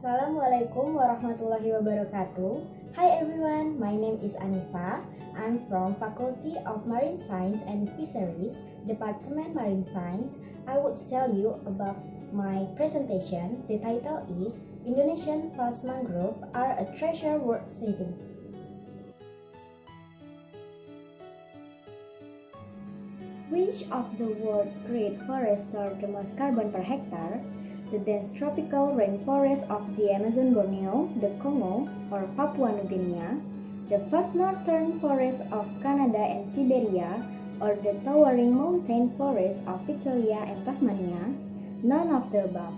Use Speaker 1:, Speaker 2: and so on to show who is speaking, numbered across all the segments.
Speaker 1: Assalamualaikum warahmatullahi wabarakatuh. Hi everyone, my name is Anifa. I'm from Faculty of Marine Science and Fisheries, Department Marine Science. I would tell you about my presentation. The title is Indonesian Vast Mangrove Are a Treasure Worth Saving. Which of the world's great forests store the most carbon per hectare? The dense tropical rainforests of the Amazon Borneo, the Congo, or Papua New Guinea, the vast northern forests of Canada and Siberia, or the towering mountain forests of Victoria and Tasmania? None of the above.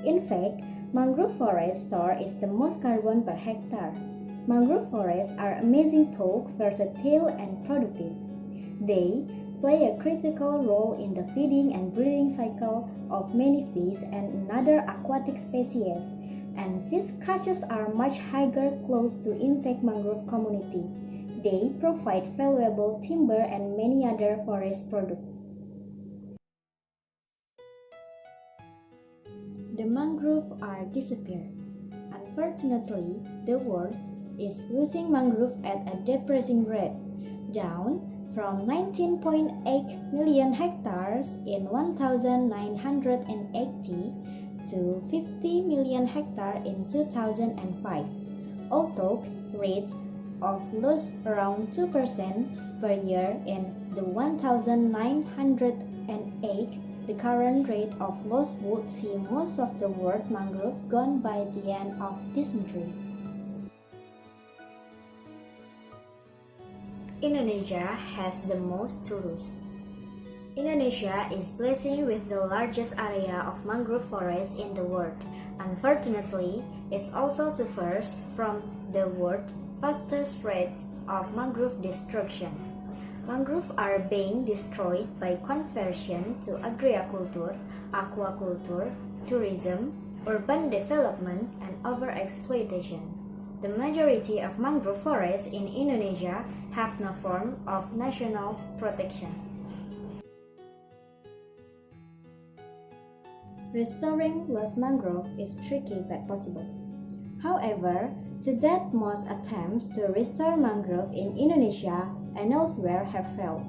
Speaker 1: In fact, mangrove forest store is the most carbon per hectare. Mangrove forests are amazing tall, versatile, and productive. They play a critical role in the feeding and breeding cycle of many fish and other aquatic species, and fish catches are much higher close to intact mangrove community. They provide valuable timber and many other forest products. The mangrove are disappearing. Unfortunately, the world is losing mangrove at a depressing rate, down from 19.8 million hectares in 1980 to 50 million hectares in 2005. Although rates of loss around 2% per year in the 1908, the current rate of loss would see most of the world mangrove gone by the end of this century. Indonesia has the most to lose. Indonesia is blessed with the largest area of mangrove forests in the world. Unfortunately, it also suffers from the world's fastest rate of mangrove destruction. Mangroves are being destroyed by conversion to agriculture, aquaculture, tourism, urban development, and overexploitation. The majority of mangrove forests in Indonesia have no form of national protection. Restoring lost mangrove is tricky but possible. However, to date most attempts to restore mangrove in Indonesia and elsewhere have failed.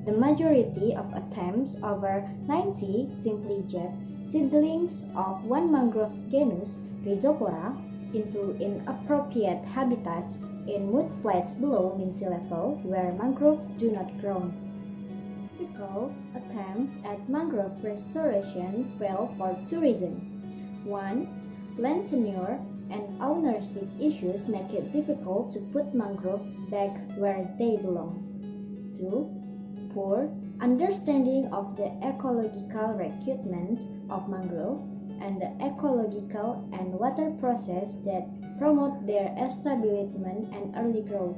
Speaker 1: The majority of attempts, over 90, simply eject seedlings of one mangrove genus, Rhizopora, into inappropriate habitats in mudflats below mean sea level where mangroves do not grow. Typical attempts at mangrove restoration fail for two reasons. 1. Land tenure and ownership issues make it difficult to put mangrove back where they belong. 2. Poor understanding of the ecological requirements of mangrove and the ecological and water process that promote their establishment and early growth.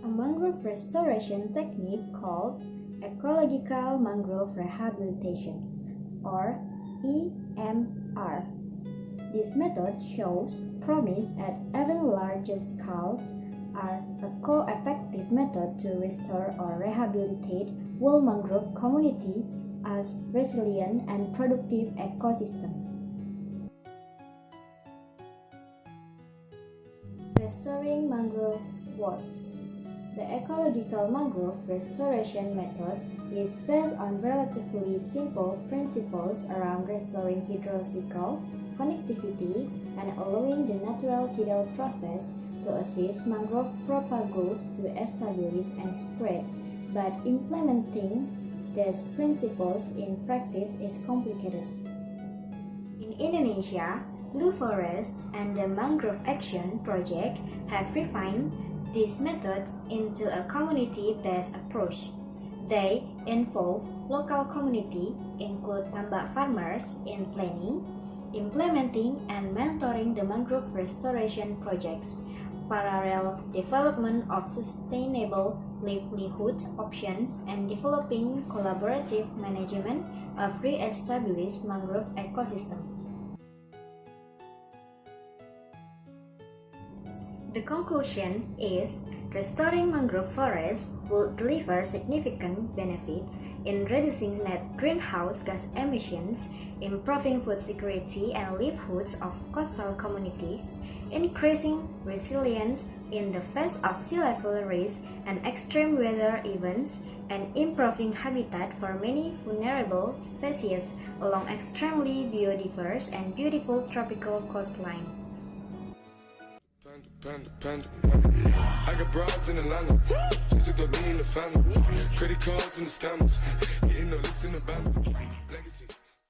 Speaker 1: A mangrove restoration technique called ecological mangrove rehabilitation, or EMR. This method shows promise at even larger scales, are a co-effective method to restore or rehabilitate whole mangrove community as resilient and productive ecosystem. Restoring mangroves works. The ecological mangrove restoration method is based on relatively simple principles around restoring hydrological connectivity and allowing the natural tidal process to assist mangrove propagation to establish and spread, but implementing these principles in practice is complicated. In Indonesia, Blue Forest and the Mangrove Action Project have refined this method into a community-based approach. They involve local community, include tambak farmers, in planning, implementing, and mentoring the mangrove restoration projects, parallel development of sustainable livelihood options, and developing collaborative management of re-established mangrove ecosystem. The conclusion is Restoring mangrove forests will deliver significant benefits in reducing net greenhouse gas emissions, improving food security and livelihoods of coastal communities, increasing resilience in the face of sea level rise and extreme weather events, and improving habitat for many vulnerable species along extremely biodiverse and beautiful tropical coastline.
Speaker 2: I got broads in Atlanta, just took the lean in the family, credit cards and the scammers, getting no licks in the band, legacies.